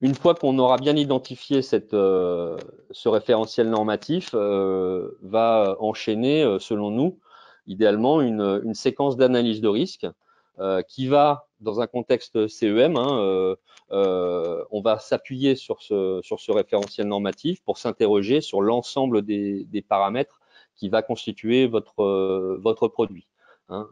Une fois qu'on aura bien identifié ce référentiel normatif, va enchaîner, selon nous, idéalement, une séquence d'analyse de risque qui va, dans un contexte CEM, on va s'appuyer sur ce référentiel normatif pour s'interroger sur l'ensemble des paramètres qui va constituer votre produit.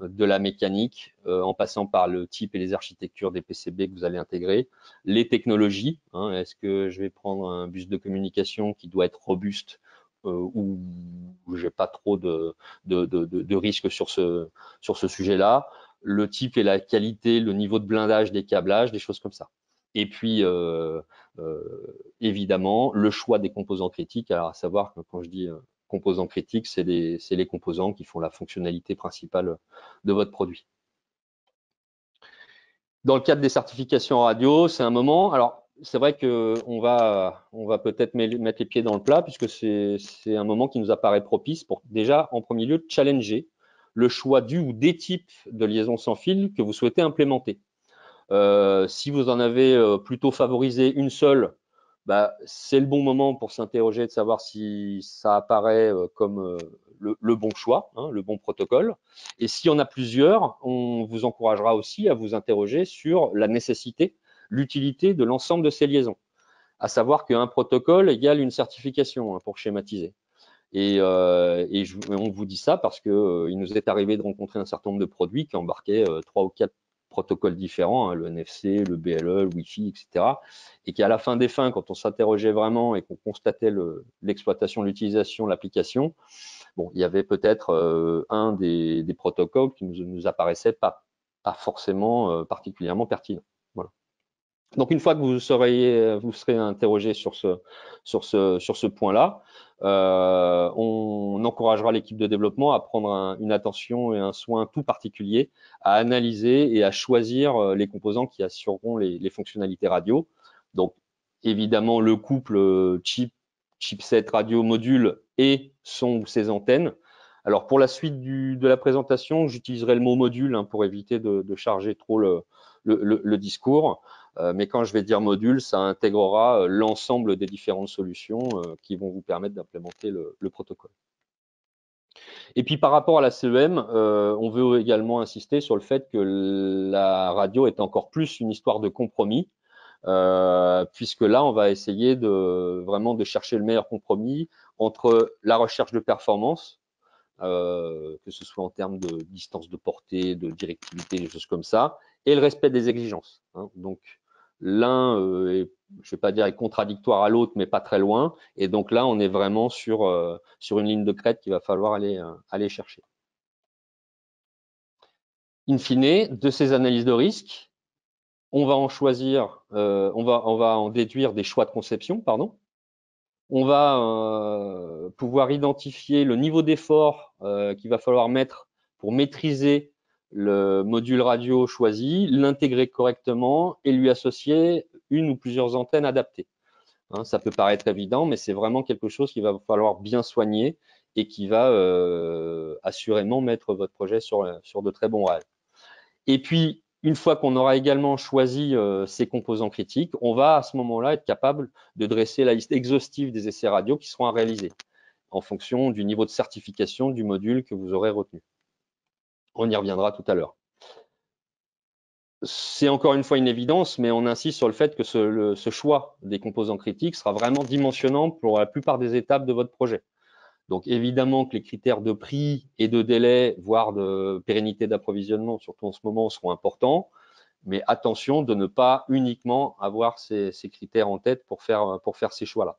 De la mécanique, en passant par le type et les architectures des PCB que vous allez intégrer, les technologies, est-ce que je vais prendre un bus de communication qui doit être robuste ou j'ai pas trop de risques sur ce sujet-là, le type et la qualité, le niveau de blindage des câblages, des choses comme ça. Et puis, évidemment, le choix des composants critiques. Alors, à savoir que quand je dis composants critiques, c'est les composants qui font la fonctionnalité principale de votre produit. Dans le cadre des certifications radio, c'est un moment. Alors, c'est vrai qu'on va peut-être mettre les pieds dans le plat puisque c'est un moment qui nous apparaît propice pour déjà, en premier lieu, challenger le choix du ou des types de liaison sans fil que vous souhaitez implémenter. Si vous en avez plutôt favorisé une seule, c'est le bon moment pour s'interroger de savoir si ça apparaît comme le bon choix, le bon protocole. Et s'il y en a plusieurs, on vous encouragera aussi à vous interroger sur la nécessité, l'utilité de l'ensemble de ces liaisons. À savoir qu'un protocole égale une certification, pour schématiser. Et on vous dit ça parce que il nous est arrivé de rencontrer un certain nombre de produits qui embarquaient 3 ou 4 protocoles différents, le NFC, le BLE, le Wi-Fi, etc. Et qu'à la fin des fins, quand on s'interrogeait vraiment et qu'on constatait l'exploitation, l'utilisation, l'application, bon, il y avait peut-être un des protocoles qui nous apparaissait pas forcément particulièrement pertinent. Voilà. Donc une fois que vous serez interrogé sur ce point-là, on encouragera l'équipe de développement à prendre une attention et un soin tout particulier à analyser et à choisir les composants qui assureront les fonctionnalités radio. Donc évidemment le couple chipset radio module et son ou ses antennes. Alors pour la suite de la présentation, j'utiliserai le mot module pour éviter de charger trop le discours. Mais quand je vais dire module, ça intégrera l'ensemble des différentes solutions qui vont vous permettre d'implémenter le protocole. Et puis par rapport à la CEM, on veut également insister sur le fait que la radio est encore plus une histoire de compromis, puisque là, on va essayer vraiment de chercher le meilleur compromis entre la recherche de performance, que ce soit en termes de distance de portée, de directivité, des choses comme ça, et le respect des exigences. Donc, l'un est, je vais pas dire est contradictoire à l'autre, mais pas très loin. Et donc là, on est vraiment sur une ligne de crête qu'il va falloir aller chercher. In fine, de ces analyses de risque, on va en choisir, on va en déduire des choix de conception, pardon. On va pouvoir identifier le niveau d'effort qu'il va falloir mettre pour maîtriser le module radio choisi, l'intégrer correctement et lui associer une ou plusieurs antennes adaptées. Ça peut paraître évident, mais c'est vraiment quelque chose qu'il va falloir bien soigner et qui va assurément mettre votre projet sur de très bons rails. Et puis, une fois qu'on aura également choisi ces composants critiques, on va à ce moment-là être capable de dresser la liste exhaustive des essais radio qui seront à réaliser en fonction du niveau de certification du module que vous aurez retenu. On y reviendra tout à l'heure. C'est encore une fois une évidence, mais on insiste sur le fait que ce choix des composants critiques sera vraiment dimensionnant pour la plupart des étapes de votre projet. Donc évidemment que les critères de prix et de délai, voire de pérennité d'approvisionnement, surtout en ce moment, seront importants. Mais attention de ne pas uniquement avoir ces critères en tête pour faire ces choix-là.